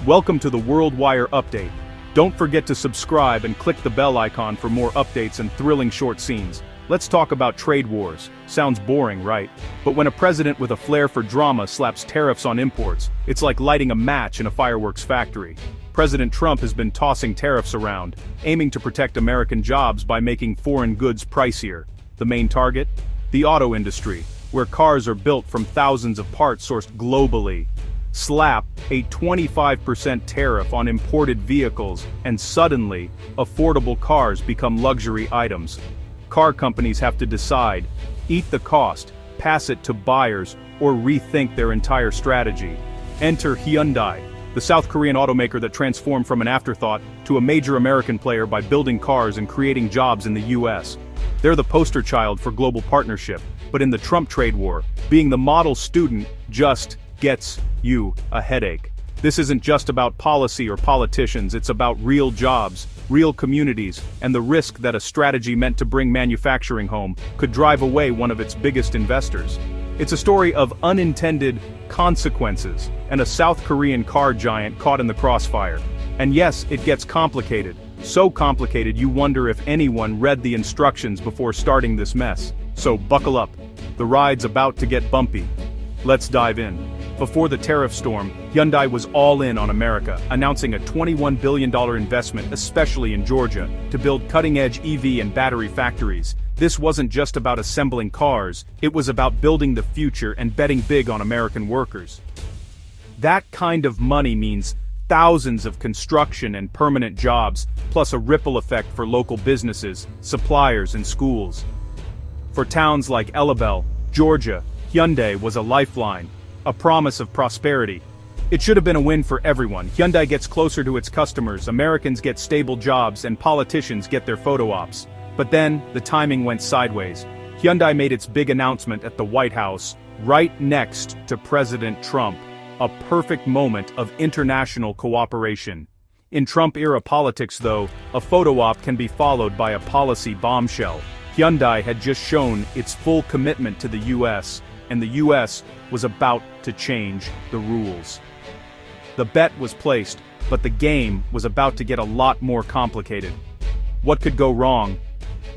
Welcome to the World Wire Update. Don't forget to subscribe and click the bell icon for more updates and thrilling short scenes. Let's talk about trade wars. Sounds boring, right? But when a president with a flair for drama slaps tariffs on imports, it's like lighting a match in a fireworks factory. President Trump has been tossing tariffs around, aiming to protect American jobs by making foreign goods pricier. The main target? The auto industry, where cars are built from thousands of parts sourced globally. Slap a 25% tariff on imported vehicles, and suddenly, affordable cars become luxury items. Car companies have to decide, eat the cost, pass it to buyers, or rethink their entire strategy. Enter Hyundai, the South Korean automaker that transformed from an afterthought to a major American player by building cars and creating jobs in the US. They're the poster child for global partnership, but in the Trump trade war, being the model student just gets you a headache. This isn't just about policy or politicians, it's about real jobs, real communities, and the risk that a strategy meant to bring manufacturing home could drive away one of its biggest investors. It's a story of unintended consequences, and a South Korean car giant caught in the crossfire. And yes, it gets complicated. So complicated you wonder if anyone read the instructions before starting this mess. So buckle up. The ride's about to get bumpy. Let's dive in. Before the tariff storm, Hyundai was all in on America, announcing a $21 billion investment, especially in Georgia, to build cutting-edge EV and battery factories. This wasn't just about assembling cars, it was about building the future and betting big on American workers. That kind of money means thousands of construction and permanent jobs, plus a ripple effect for local businesses, suppliers, and schools. For towns like Elabel, Georgia, Hyundai was a lifeline, a promise of prosperity. It should have been a win for everyone. Hyundai gets closer to its customers, Americans get stable jobs, and politicians get their photo ops. But then, the timing went sideways. Hyundai made its big announcement at the White House, right next to President Trump, a perfect moment of international cooperation. In Trump-era politics, though, a photo op can be followed by a policy bombshell. Hyundai had just shown its full commitment to the US, and the US was about to change the rules. The bet was placed, but the game was about to get a lot more complicated. What could go wrong?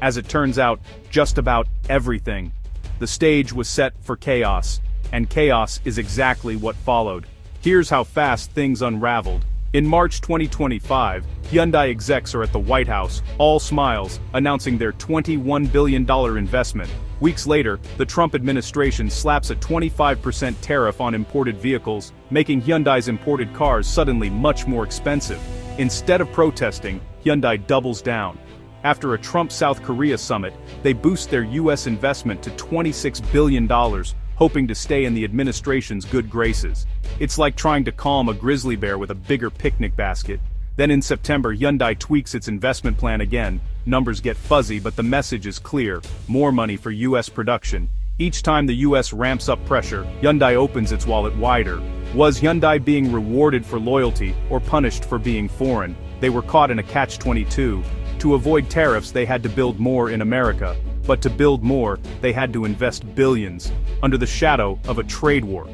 As it turns out, just about everything. The stage was set for chaos, and chaos is exactly what followed. Here's how fast things unraveled. In March 2025, Hyundai execs are at the White House, all smiles, announcing their $21 billion investment. Weeks later, the Trump administration slaps a 25% tariff on imported vehicles, making Hyundai's imported cars suddenly much more expensive. Instead of protesting, Hyundai doubles down. After a Trump-South Korea summit, they boost their US investment to $26 billion, hoping to stay in the administration's good graces. It's like trying to calm a grizzly bear with a bigger picnic basket. Then in September, Hyundai tweaks its investment plan again. Numbers get fuzzy, but the message is clear: more money for US production. Each time the US ramps up pressure, Hyundai opens its wallet wider. Was Hyundai being rewarded for loyalty or punished for being foreign? They were caught in a catch-22. To avoid tariffs, they had to build more in America. But to build more, they had to invest billions, under the shadow of a trade war.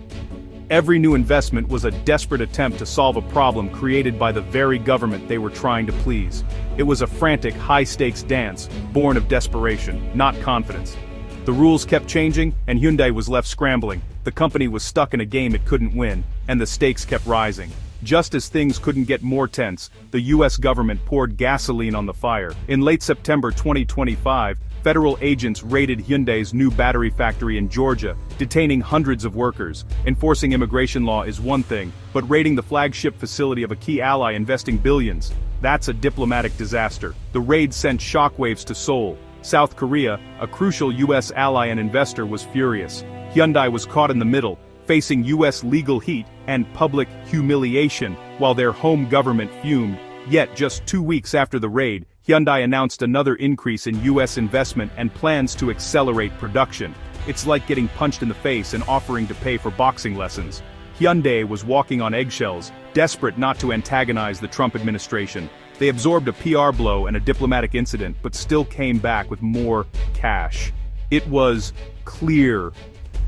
Every new investment was a desperate attempt to solve a problem created by the very government they were trying to please. It was a frantic, high-stakes dance, born of desperation, not confidence. The rules kept changing, and Hyundai was left scrambling. The company was stuck in a game it couldn't win, and the stakes kept rising. Just as things couldn't get more tense, the US government poured gasoline on the fire. In late September 2025, federal agents raided Hyundai's new battery factory in Georgia, detaining hundreds of workers. Enforcing immigration law is one thing, but raiding the flagship facility of a key ally investing billions, that's a diplomatic disaster. The raid sent shockwaves to Seoul. South Korea, a crucial US ally and investor, was furious. Hyundai was caught in the middle, facing US legal heat and public humiliation, while their home government fumed. Yet just 2 weeks after the raid, Hyundai announced another increase in US investment and plans to accelerate production. It's like getting punched in the face and offering to pay for boxing lessons. Hyundai was walking on eggshells, desperate not to antagonize the Trump administration. They absorbed a PR blow and a diplomatic incident, but still came back with more cash. It was clear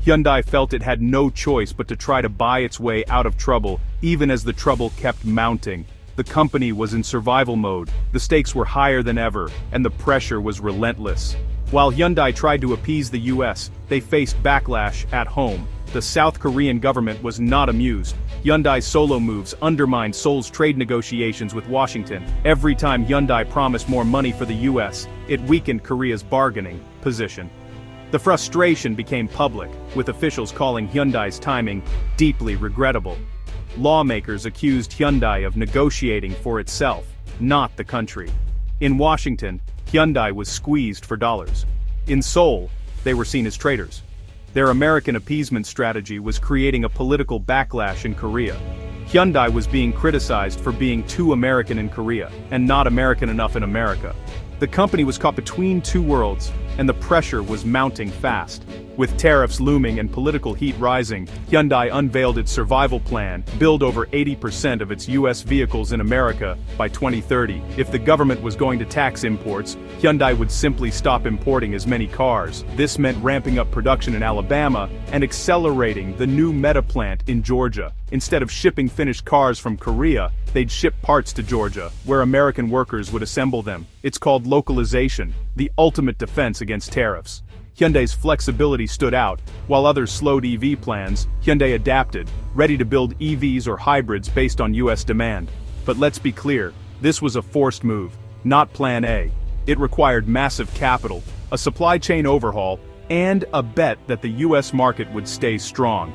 Hyundai felt it had no choice but to try to buy its way out of trouble, even as the trouble kept mounting. The company was in survival mode, the stakes were higher than ever, and the pressure was relentless. While Hyundai tried to appease the US, they faced backlash at home. The South Korean government was not amused. Hyundai's solo moves undermined Seoul's trade negotiations with Washington. Every time Hyundai promised more money for the US, it weakened Korea's bargaining position. The frustration became public, with officials calling Hyundai's timing deeply regrettable. Lawmakers accused Hyundai of negotiating for itself, not the country. In Washington, Hyundai was squeezed for dollars. In Seoul, they were seen as traitors. Their American appeasement strategy was creating a political backlash in Korea. Hyundai was being criticized for being too American in Korea, and not American enough in America. The company was caught between two worlds, and the pressure was mounting fast. With tariffs looming and political heat rising, Hyundai unveiled its survival plan: build over 80% of its US vehicles in America by 2030. If the government was going to tax imports, Hyundai would simply stop importing as many cars. This meant ramping up production in Alabama and accelerating the new Meta plant in Georgia. Instead of shipping finished cars from Korea, they'd ship parts to Georgia, where American workers would assemble them. It's called localization, the ultimate defense against tariffs. Hyundai's flexibility stood out. While others slowed EV plans, Hyundai adapted, ready to build EVs or hybrids based on US demand. But let's be clear, this was a forced move, not Plan A. It required massive capital, a supply chain overhaul, and a bet that the US market would stay strong.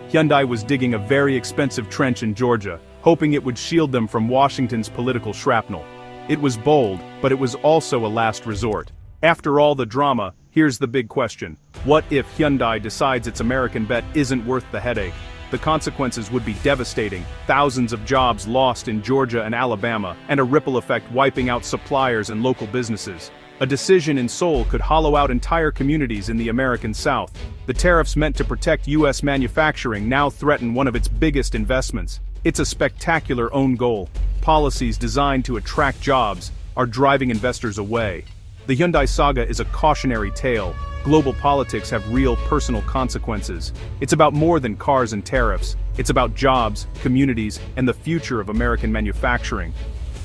Hyundai was digging a very expensive trench in Georgia, hoping it would shield them from Washington's political shrapnel. It was bold, but it was also a last resort. After all the drama, here's the big question. What if Hyundai decides its American bet isn't worth the headache? The consequences would be devastating: thousands of jobs lost in Georgia and Alabama, and a ripple effect wiping out suppliers and local businesses. A decision in Seoul could hollow out entire communities in the American South. The tariffs meant to protect US manufacturing now threaten one of its biggest investments. It's a spectacular own goal. Policies designed to attract jobs are driving investors away. The Hyundai saga is a cautionary tale. Global politics have real personal consequences. It's about more than cars and tariffs. It's about jobs, communities, and the future of American manufacturing.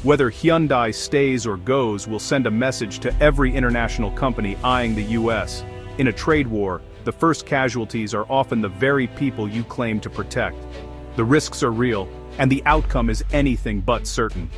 Whether Hyundai stays or goes will send a message to every international company eyeing the US. In a trade war, the first casualties are often the very people you claim to protect. The risks are real, and the outcome is anything but certain.